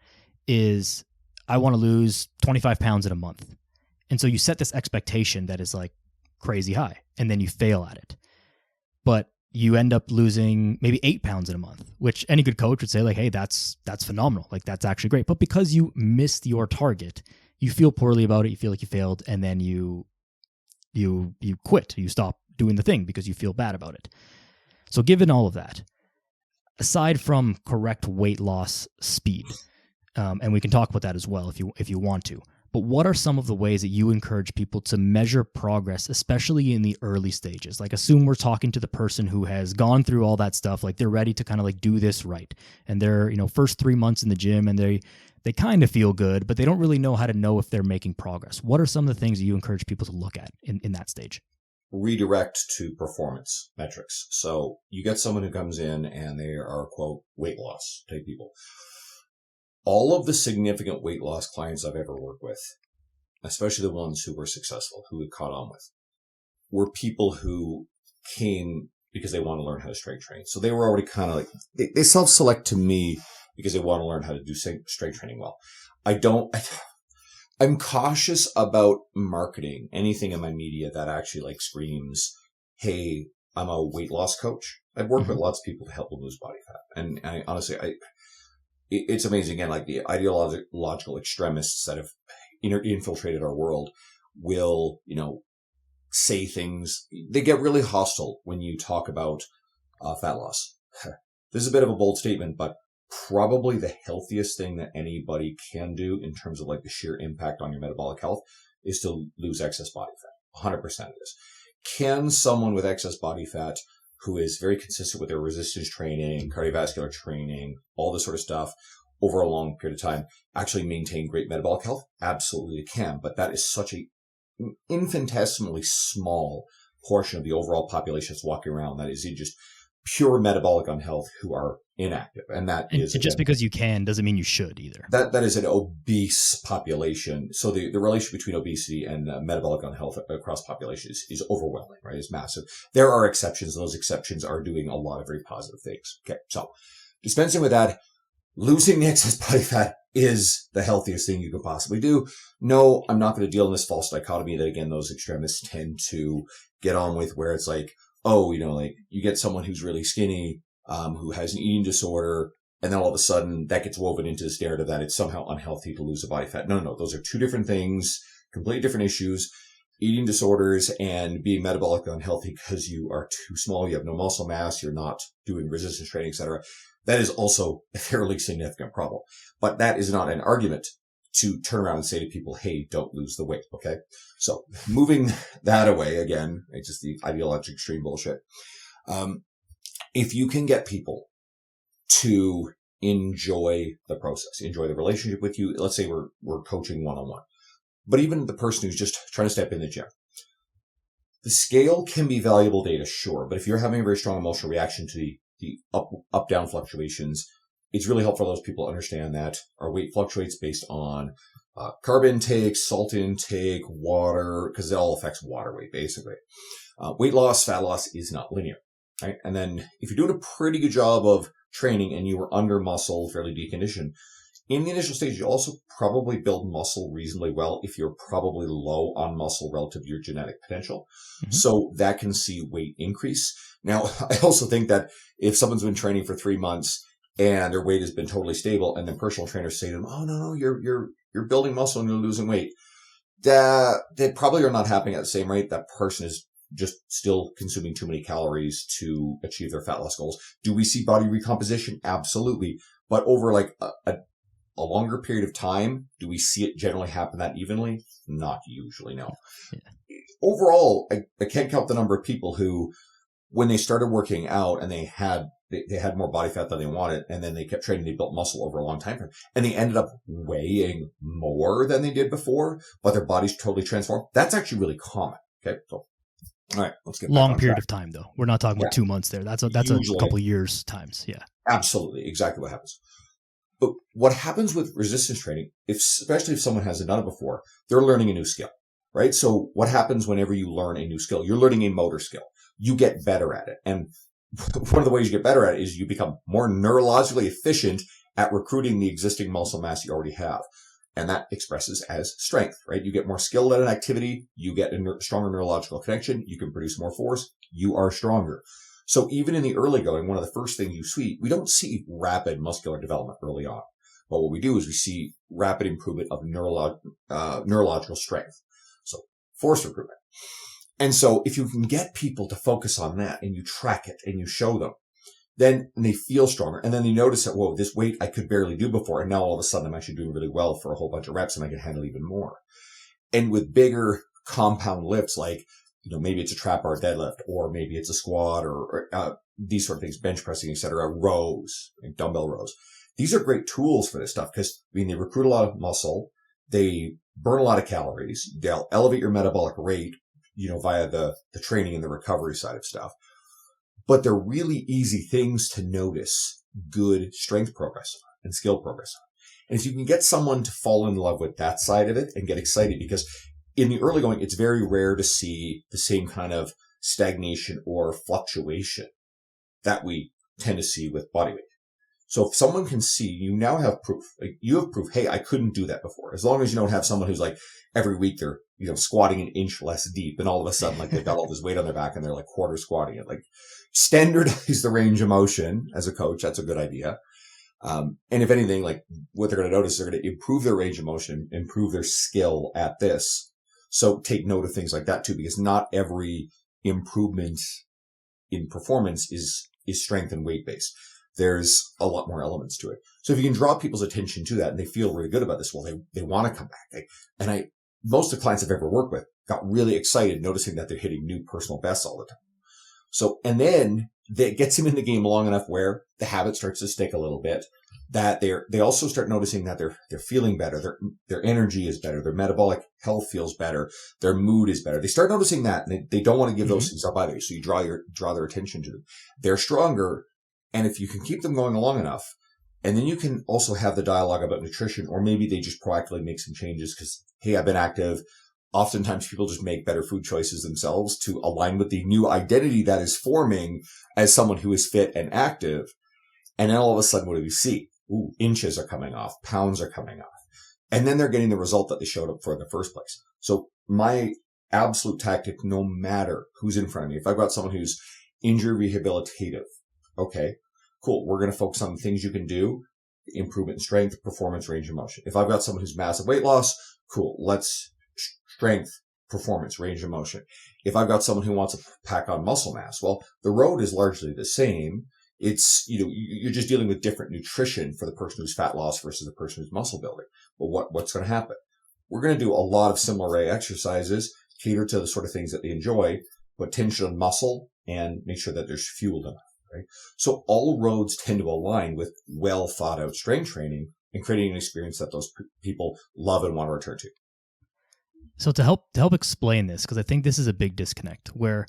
is, I want to lose 25 pounds in a month. And so you set this expectation that is like crazy high, and then you fail at it. But you end up losing maybe 8 pounds in a month, which any good coach would say like, hey, that's phenomenal. Like that's actually great. But because you missed your target, you feel poorly about it. You feel like you failed, and then you quit. You stop doing the thing because you feel bad about it. So given all of that, aside from correct weight loss speed, and we can talk about that as well if you want to, but what are some of the ways that you encourage people to measure progress, especially in the early stages? Like, assume we're talking to the person who has gone through all that stuff, like they're ready to kind of like do this right, and they're first 3 months in the gym, and they kind of feel good, but they don't really know how to know if they're making progress. What are some of the things that you encourage people to look at in that stage? Redirect to performance metrics. So you get someone who comes in and they are, quote, weight loss type people. All of the significant weight loss clients I've ever worked with, especially the ones who were successful, who had caught on with, were people who came because they want to learn how to strength train. So they were already kind of like, they self-select to me because they want to learn how to do strength training well. I'm cautious about marketing anything in my media that actually like screams, hey, I'm a weight loss coach. I've worked with lots of people to help them lose body fat. And I honestly, it's amazing. Again, like the ideological extremists that have infiltrated our world will, say things. They get really hostile when you talk about fat loss. This is a bit of a bold statement, but probably the healthiest thing that anybody can do in terms of like the sheer impact on your metabolic health is to lose excess body fat. 100% it is. Can someone with excess body fat who is very consistent with their resistance training, cardiovascular training, all this sort of stuff over a long period of time actually maintain great metabolic health? Absolutely it can, but that is such an infinitesimally small portion of the overall population that's walking around that is in just pure metabolic unhealth who are inactive. And that is, just because you can doesn't mean you should either. That is an obese population. So the relationship between obesity and metabolic unhealth across populations is overwhelming, right? It's massive. There are exceptions. Those exceptions are doing a lot of very positive things. Okay. So dispensing with that, losing the excess body fat is the healthiest thing you could possibly do. No, I'm not going to deal in this false dichotomy that, again, those extremists tend to get on with, where it's like, oh, like you get someone who's really skinny, who has an eating disorder, and then all of a sudden that gets woven into this narrative that it's somehow unhealthy to lose a body fat. No. Those are two different things, completely different issues. Eating disorders and being metabolically unhealthy because you are too small, you have no muscle mass, you're not doing resistance training, etc. That is also a fairly significant problem. But that is not an argument to turn around and say to people, hey, don't lose the weight, okay? So moving that away, again, it's just the ideological extreme bullshit. If you can get people to enjoy the process, enjoy the relationship with you, let's say we're coaching one-on-one. but even the person who's just trying to step in the gym. The scale can be valuable data, sure, but if you're having a very strong emotional reaction to the up-down fluctuations, it's really helpful for those people to understand that our weight fluctuates based on carb intake, salt intake, water, because it all affects water weight, basically. Weight loss, fat loss is not linear, right? And then if you're doing a pretty good job of training and you were under muscle, fairly deconditioned, in the initial stage, you also probably build muscle reasonably well if you're probably low on muscle relative to your genetic potential. Mm-hmm. So that can see weight increase. Now, I also think that if someone's been training for 3 months and their weight has been totally stable, and then personal trainers say to them, "Oh, no, you're building muscle and you're losing weight," that they probably are not happening at the same rate. That person is just still consuming too many calories to achieve their fat loss goals. Do we see body recomposition? Absolutely. But over like a longer period of time, do we see it generally happen that evenly? Not usually, no. Yeah. Overall, I can't count the number of people who, when they started working out and they had more body fat than they wanted, and then they kept training, they built muscle over a long time frame, and they ended up weighing more than they did before, but their body's totally transformed. That's actually really common. Okay, so all right, let's get long period of time though. We're not talking about 2 months there. That's a couple years times. Yeah, absolutely, exactly what happens. But what happens with resistance training, especially if someone hasn't done it before, they're learning a new skill, right? So what happens whenever you learn a new skill? You're learning a motor skill. You get better at it. And one of the ways you get better at it is you become more neurologically efficient at recruiting the existing muscle mass you already have. And that expresses as strength, right? You get more skilled at an activity. You get a stronger neurological connection. You can produce more force. You are stronger. So even in the early going, one of the first things you see, we don't see rapid muscular development early on. But what we do is we see rapid improvement of neurological strength. So force recruitment. And so if you can get people to focus on that and you track it and you show them, then they feel stronger. And then they notice that, whoa, this weight I could barely do before. And now all of a sudden I'm actually doing really well for a whole bunch of reps and I can handle even more. And with bigger compound lifts, like, maybe it's a trap bar deadlift, or maybe it's a squat, or these sort of things, bench pressing, etc., rows, like dumbbell rows. These are great tools for this stuff because, they recruit a lot of muscle, they burn a lot of calories, they'll elevate your metabolic rate, via the training and the recovery side of stuff. But they're really easy things to notice good strength progress and skill progress on. And if you can get someone to fall in love with that side of it and get excited, because in the early going, it's very rare to see the same kind of stagnation or fluctuation that we tend to see with body weight. So if someone can see, you now have proof. Like you have proof, hey, I couldn't do that before. As long as you don't have someone who's like every week they're, squatting an inch less deep, and all of a sudden like they've got all this weight on their back and they're like quarter squatting it. Like standardize the range of motion as a coach. That's a good idea. And if anything, like what they're going to notice, they're going to improve their range of motion, improve their skill at this. So take note of things like that too, because not every improvement in performance is strength and weight based. There's a lot more elements to it. So if you can draw people's attention to that and they feel really good about this, well, they want to come back. Most of the clients I've ever worked with got really excited noticing that they're hitting new personal bests all the time. So, and then that gets them in the game long enough where the habit starts to stick a little bit, that they also start noticing that they're feeling better. Their energy is better. Their metabolic health feels better. Their mood is better. They start noticing that, and they don't want to give those things up either. So you draw their attention to them. They're stronger. And if you can keep them going long enough, and then you can also have the dialogue about nutrition, or maybe they just proactively make some changes because, hey, I've been active. Oftentimes people just make better food choices themselves to align with the new identity that is forming as someone who is fit and active. And then all of a sudden, what do we see? Ooh, inches are coming off, pounds are coming off. And then they're getting the result that they showed up for in the first place. So my absolute tactic, no matter who's in front of me, if I've got someone who's injury rehabilitative, okay, cool. We're going to focus on the things you can do, improvement in strength, performance, range of motion. If I've got someone who's massive weight loss, cool. Let's strength, performance, range of motion. If I've got someone who wants to pack on muscle mass, well, the road is largely the same. It's, you're just dealing with different nutrition for the person who's fat loss versus the person who's muscle building. But what's going to happen? We're going to do a lot of similar array exercises, cater to the sort of things that they enjoy, put tension on muscle and make sure that there's fuel enough, right? So all roads tend to align with well thought out strength training and creating an experience that those people love and want to return to. So to help explain this, because I think this is a big disconnect where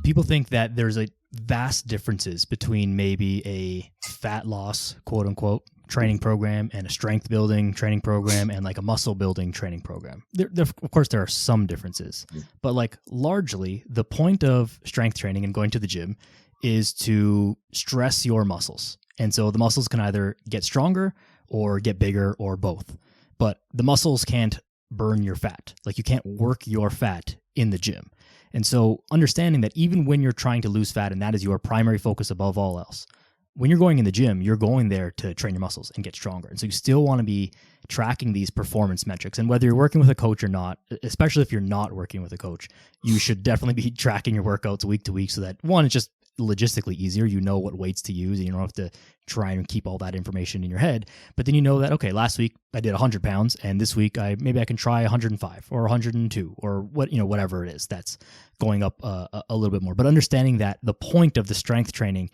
people think that there's a vast differences between maybe a fat loss, quote unquote, training program and a strength building training program and like a muscle building training program. Of course, there are some differences, but like largely the point of strength training and going to the gym is to stress your muscles. And so the muscles can either get stronger or get bigger or both. But the muscles can't burn your fat. Like you can't work your fat in the gym. And so understanding that even when you're trying to lose fat and that is your primary focus above all else, when you're going in the gym, you're going there to train your muscles and get stronger. And so you still want to be tracking these performance metrics. And whether you're working with a coach or not, especially if you're not working with a coach, you should definitely be tracking your workouts week to week so that one, it's just logistically easier. You know what weights to use and you don't have to try and keep all that information in your head. But then you know that, okay, last week I did 100 pounds and this week maybe I can try 105 or 102 or whatever it is that's going up a little bit more. But understanding that the point of the strength training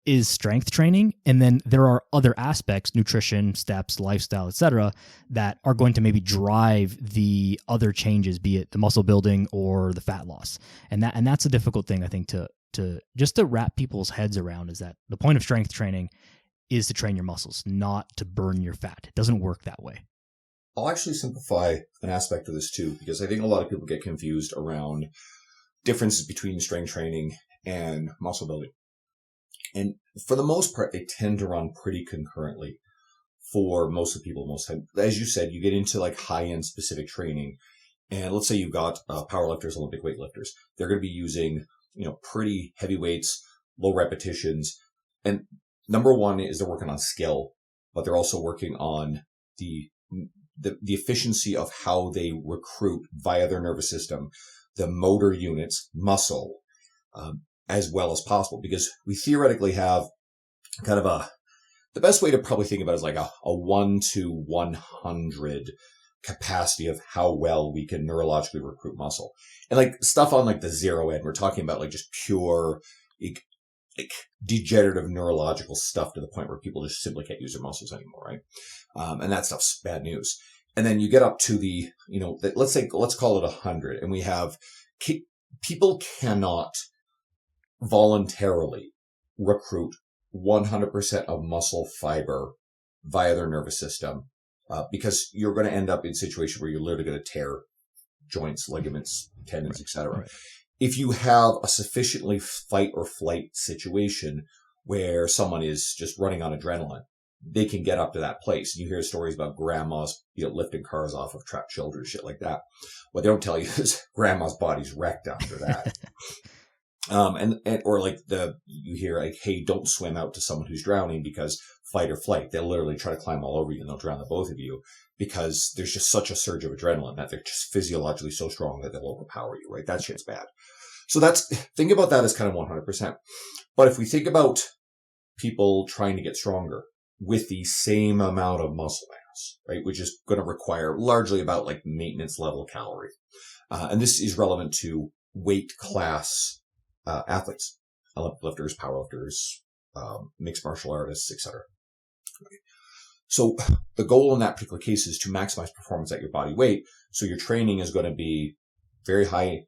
is strength training, and then there are other aspects, nutrition, steps, lifestyle, etc., that are going to maybe drive the other changes, be it the muscle building or the fat loss. And that's a difficult thing, I think, to just to wrap people's heads around, is that the point of strength training is to train your muscles, not to burn your fat. It doesn't work that way. I'll actually simplify an aspect of this too, because I think a lot of people get confused around differences between strength training and muscle building. And for the most part, they tend to run pretty concurrently for most of the people. Most time, as you said, you get into like high-end specific training, and let's say you've got powerlifters, Olympic weightlifters. They're going to be using pretty heavy weights, low repetitions, and number one is they're working on skill, but they're also working on the efficiency of how they recruit via their nervous system, the motor units, muscle, as well as possible, because we theoretically have kind of the best way to probably think about it is like a 1 to 100 capacity of how well we can neurologically recruit muscle. And like stuff on like the zero end, we're talking about like just pure like degenerative neurological stuff to the point where people just simply can't use their muscles anymore, right? And that stuff's bad news. And then you get up to the, let's call it 100, and we have people cannot voluntarily recruit 100% of muscle fiber via their nervous system, because you're going to end up in a situation where you're literally going to tear joints, ligaments, tendons, etc. Right. If you have a sufficiently fight or flight situation where someone is just running on adrenaline, they can get up to that place. You hear stories about grandmas, lifting cars off of trapped children, shit like that. What they don't tell you is grandma's body's wrecked after that. Or like you hear like, hey, don't swim out to someone who's drowning because fight or flight. They'll literally try to climb all over you and they'll drown the both of you because there's just such a surge of adrenaline that they're just physiologically so strong that they'll overpower you, right? That shit's bad. So think about that as kind of 100%. But if we think about people trying to get stronger with the same amount of muscle mass, right, which is going to require largely about like maintenance level calorie. And this is relevant to weight class athletes, Olympic lifters, powerlifters, mixed martial artists, etc. So the goal in that particular case is to maximize performance at your body weight. So your training is going to be very high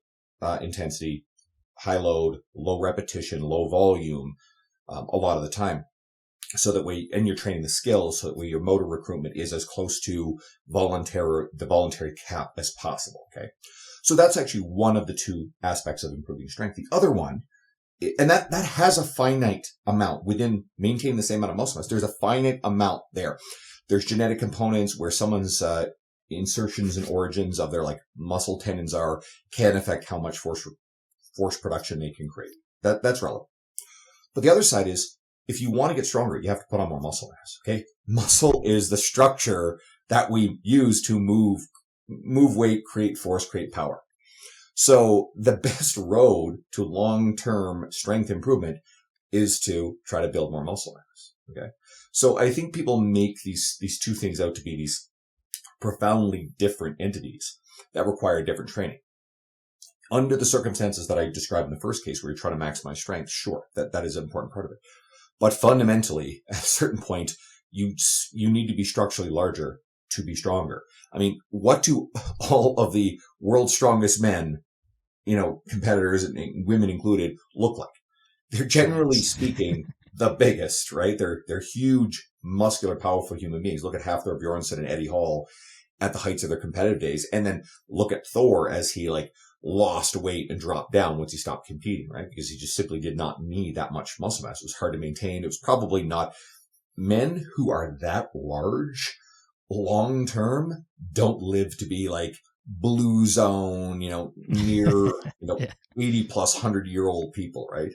intensity, high load, low repetition, low volume, a lot of the time. So that way, and you're training the skills so that way your motor recruitment is as close to the voluntary cap as possible. Okay. So that's actually one of the two aspects of improving strength. The other one, and that has a finite amount within maintaining the same amount of muscle mass. There's a finite amount there. There's genetic components where someone's insertions and origins of their like muscle tendons can affect how much force production they can create. That's relevant. But the other side is, if you want to get stronger, you have to put on more muscle mass. Okay, muscle is the structure that we use to move weight, create force, create power. So the best road to long-term strength improvement is to try to build more muscle mass. Okay. So I think people make these two things out to be these profoundly different entities that require different training. Under the circumstances that I described in the first case where you're trying to maximize strength, sure, that is an important part of it. But fundamentally, at a certain point, you need to be structurally larger to be stronger. I mean, what do all of the world's strongest men, competitors and women included, look like? They're generally speaking the biggest, right? They're huge, muscular, powerful human beings. Look at Hafthor Bjornsson and Eddie Hall at the heights of their competitive days. And then look at Thor as he lost weight and dropped down once he stopped competing, right? Because he just simply did not need that much muscle mass. It was hard to maintain. It was probably not. Men who are that large long term don't live to be blue zone, near, Yeah. 80 plus 100-year-old people, right?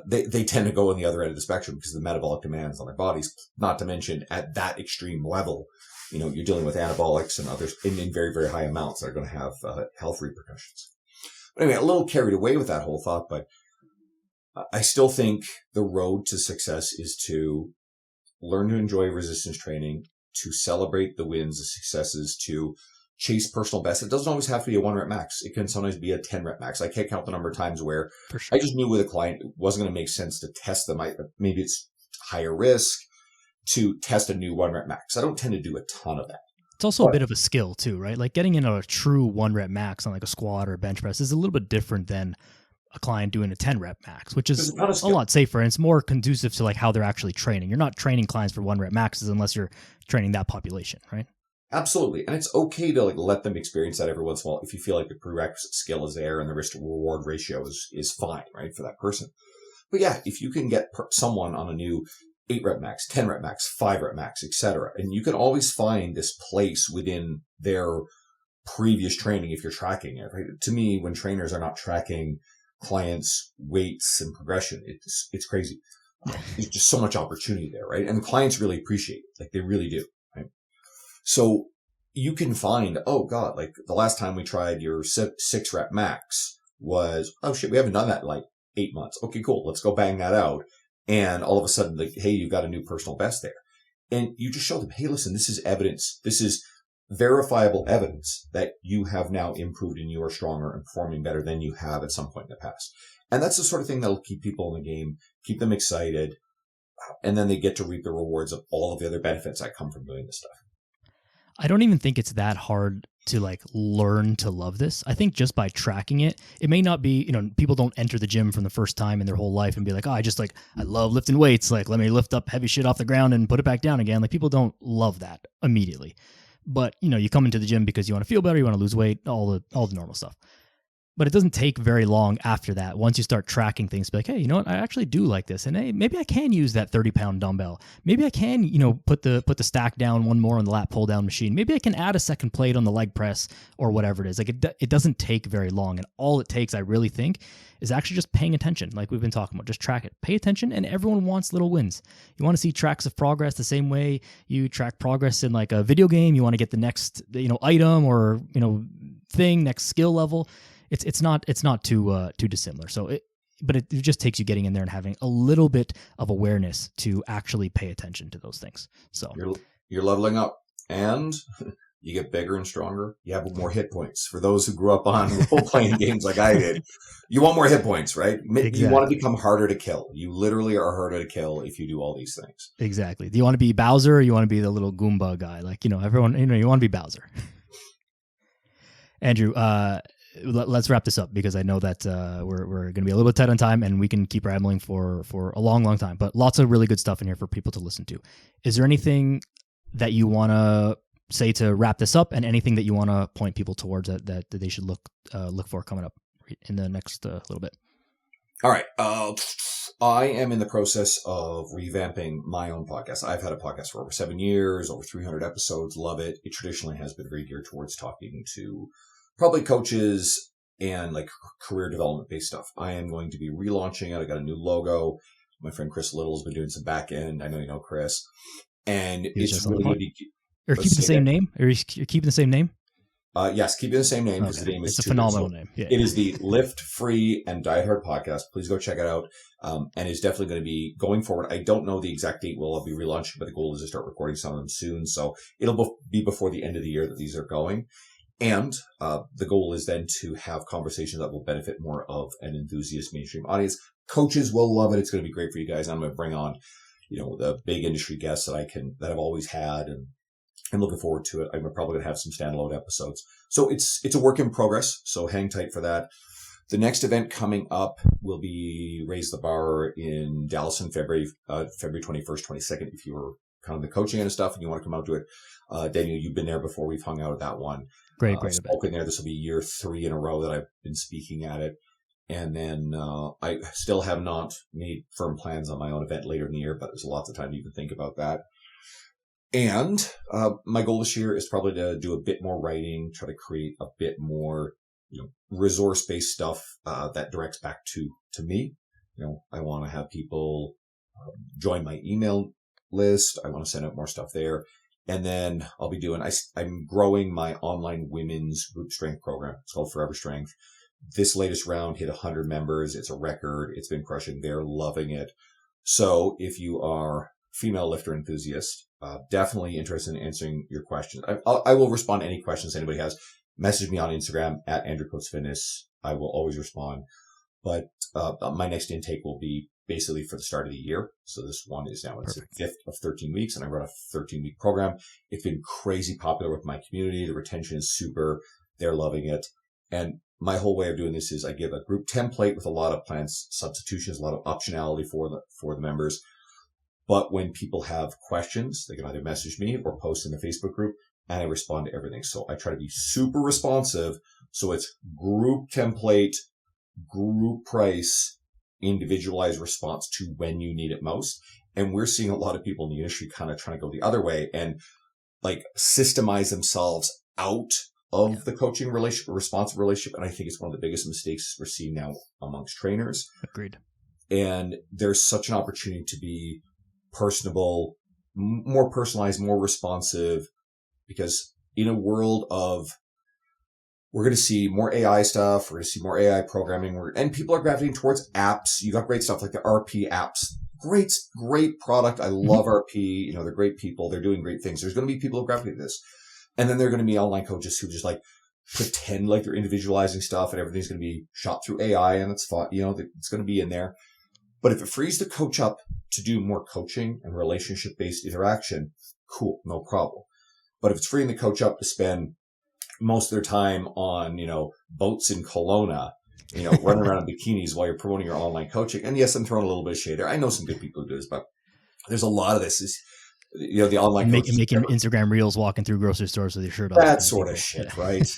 They tend to go on the other end of the spectrum because of the metabolic demands on their bodies, not to mention at that extreme level, you're dealing with anabolics and others in very, very high amounts that are going to have health repercussions. But anyway, a little carried away with that whole thought, but I still think the road to success is to learn to enjoy resistance training, to celebrate the wins, the successes, to chase personal best. It doesn't always have to be a 1-rep max. It can sometimes be a 10-rep max. I can't count the number of times where For sure. I just knew with a client it wasn't going to make sense to test them. Maybe it's higher risk to test a new 1-rep max. I don't tend to do a ton of that. It's also a bit of a skill too, right? Like getting in a true 1-rep max on a squat or a bench press is a little bit different than a client doing a 10-rep max, which is a lot safer, and it's more conducive to how they're actually training. You're not training clients for 1-rep maxes unless you're training that population, right? Absolutely. And it's okay to let them experience that every once in a while if you feel like the prerequisite skill is there and the risk to reward ratio is fine, right, for that person. But yeah, if you can get someone on a new 8-rep max, 10-rep max, 5-rep max, etc., and you can always find this place within their previous training if you're tracking it, right? To me, when trainers are not tracking clients' weights and progression, it's crazy. There's just so much opportunity there, right? And the clients really appreciate it. They really do, right? So you can find, oh God, the last time we tried your 6-rep max was, oh shit, we haven't done that in 8 months. Okay, cool. Let's go bang that out. And all of a sudden, hey, you've got a new personal best there. And you just show them, hey, listen, this is evidence. This is verifiable evidence that you have now improved and you are stronger and performing better than you have at some point in the past. And that's the sort of thing that'll keep people in the game, keep them excited. And then they get to reap the rewards of all of the other benefits that come from doing this stuff. I don't even think it's that hard to learn to love this. I think just by tracking it, it may not be, people don't enter the gym from the first time in their whole life and be like, oh, I love lifting weights. Let me lift up heavy shit off the ground and put it back down again. People don't love that immediately. But, you come into the gym because you want to feel better, you want to lose weight, all the normal stuff. But it doesn't take very long after that. Once you start tracking things, be like, hey, you know what? I actually do like this. And hey, maybe I can use that 30-pound dumbbell. Maybe I can, put the stack down one more on the lat pull down machine. Maybe I can add a second plate on the leg press or whatever it is. It doesn't take very long. And all it takes, I really think, is actually just paying attention. Like we've been talking about, just track it. Pay attention, and everyone wants little wins. You want to see tracks of progress the same way you track progress in a video game. You want to get the next, item or, thing, next skill level. It's not too dissimilar. So but it just takes you getting in there and having a little bit of awareness to actually pay attention to those things. So you're leveling up, and you get bigger and stronger. You have more hit points. For those who grew up on role-playing games like I did, you want more hit points, right? Exactly. You want to become harder to kill. You literally are harder to kill if you do all these things. Exactly. Do you want to be Bowser, or you want to be the little Goomba guy? Everyone, you want to be Bowser. Andrew, let's wrap this up because I know that we're going to be a little bit tight on time, and we can keep rambling for a long, long time. But lots of really good stuff in here for people to listen to. Is there anything that you want to say to wrap this up, and anything that you want to point people towards that they should look for coming up in the next little bit? All right. I am in the process of revamping my own podcast. I've had a podcast for over 7 years, over 300 episodes. Love it. It traditionally has been very geared towards talking to probably coaches and career development based stuff. I am going to be relaunching it. I got a new logo. My friend Chris Little has been doing some back end. I know you know Chris. And it's really going to be... Or keeping the same name? Or you're keeping the same name? Yes, keeping the same name because the name is... It's a phenomenal name. Yeah. It is the Lift Free and Diet Hard podcast. Please go check it out. And it's definitely going to be going forward. I don't know the exact date we'll be relaunching, but the goal is to start recording some of them soon. So it'll be before the end of the year that these are going. And the goal is then to have conversations that will benefit more of an enthusiast mainstream audience. Coaches will love it. It's going to be great for you guys. I'm going to bring on, the big industry guests that I've always had, and I'm looking forward to it. I'm probably going to have some standalone episodes. So it's a work in progress. So hang tight for that. The next event coming up will be Raise the Bar in Dallas in February 21st, 22nd. If you were kind of the coaching and stuff and you want to come out to it, Daniel, you've been there before. We've hung out at that one. Great I've event. spoken there. This will be year 3 in a row that I've been speaking at it. And then I still have not made firm plans on my own event later in the year, but there's lots of time to even think about that. And my goal this year is probably to do a bit more writing, try to create a bit more, resource-based stuff that directs back to me. I want to have people join my email list. I want to send out more stuff there. And then I'll be doing, I'm growing my online women's group strength program. It's called Forever Strength. This latest round hit 100 members. It's a record. It's been crushing. They're loving it. So if you are female lifter enthusiast, definitely interested in answering your questions. I will respond to any questions anybody has. Message me on Instagram at Andrew Coates Fitness. I will always respond. But my next intake will be basically for the start of the year. So this one is now it's the 5th of 13 weeks, and I run a 13-week program. It's been crazy popular with my community. The retention is super. They're loving it. And my whole way of doing this is I give a group template with a lot of plan substitutions, a lot of optionality for the members. But when people have questions, they can either message me or post in the Facebook group, and I respond to everything. So I try to be super responsive. So it's group template, group price, individualized response to when you need it most. And we're seeing a lot of people in the industry kind of trying to go the other way and like systemize themselves out of the coaching relationship, responsive relationship. And I think it's one of the biggest mistakes we're seeing now amongst trainers. Agreed. And there's such an opportunity to be personable, more personalized, more responsive, because in a world of, we're going to see more AI stuff, we're going to see more AI programming, and people are gravitating towards apps. You got great stuff like the RP apps. Great product. I love RP. They're great people. They're doing great things. There's going to be people who gravitate to this. And then there are going to be online coaches who just like pretend like they're individualizing stuff and everything's going to be shot through AI and it's fun. It's going to be in there. But if it frees the coach up to do more coaching and relationship-based interaction, cool, no problem. But if it's freeing the coach up to spend most of their time on, boats in Kelowna, running around in bikinis while you're promoting your online coaching. And yes, I'm throwing a little bit of shade there. I know some good people who do this, but there's a lot of this is, the online making Instagram reels walking through grocery stores with your shirt off. That sort of shit, right?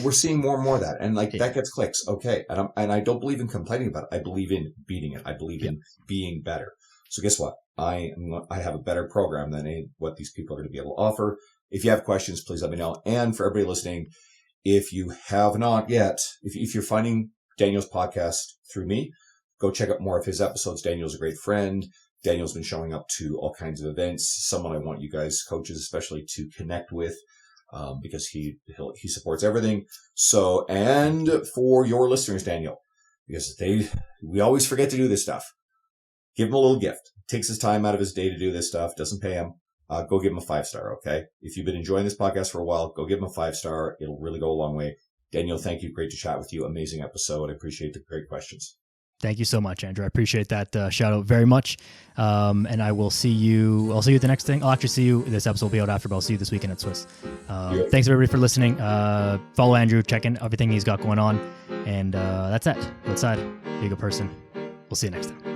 We're seeing more and more of that. And that gets clicks. Okay. And I don't believe in complaining about it. I believe in beating it. I believe in being better. So guess what? I have a better program than what these people are going to be able to offer. If you have questions, please let me know. And for everybody listening, if you have not yet, if you're finding Daniel's podcast through me, go check out more of his episodes. Daniel's a great friend. Daniel's been showing up to all kinds of events. Someone I want you guys, coaches especially, to connect with, because he supports everything. So, and for your listeners, Daniel, because we always forget to do this stuff. Give him a little gift. Takes his time out of his day to do this stuff. Doesn't pay him. Go give him a 5-star. Okay. If you've been enjoying this podcast for a while, go give him a 5-star. It'll really go a long way. Daniel, thank you. Great to chat with you. Amazing episode. I appreciate the great questions. Thank you so much, Andrew. I appreciate that shout out very much. And I will see you. I'll see you at the next thing. I'll actually see you. This episode will be out after, but I'll see you this weekend at Swiss. Thanks everybody for listening. Follow Andrew, check in everything he's got going on. And that's it. Go outside. Be a good person. We'll see you next time.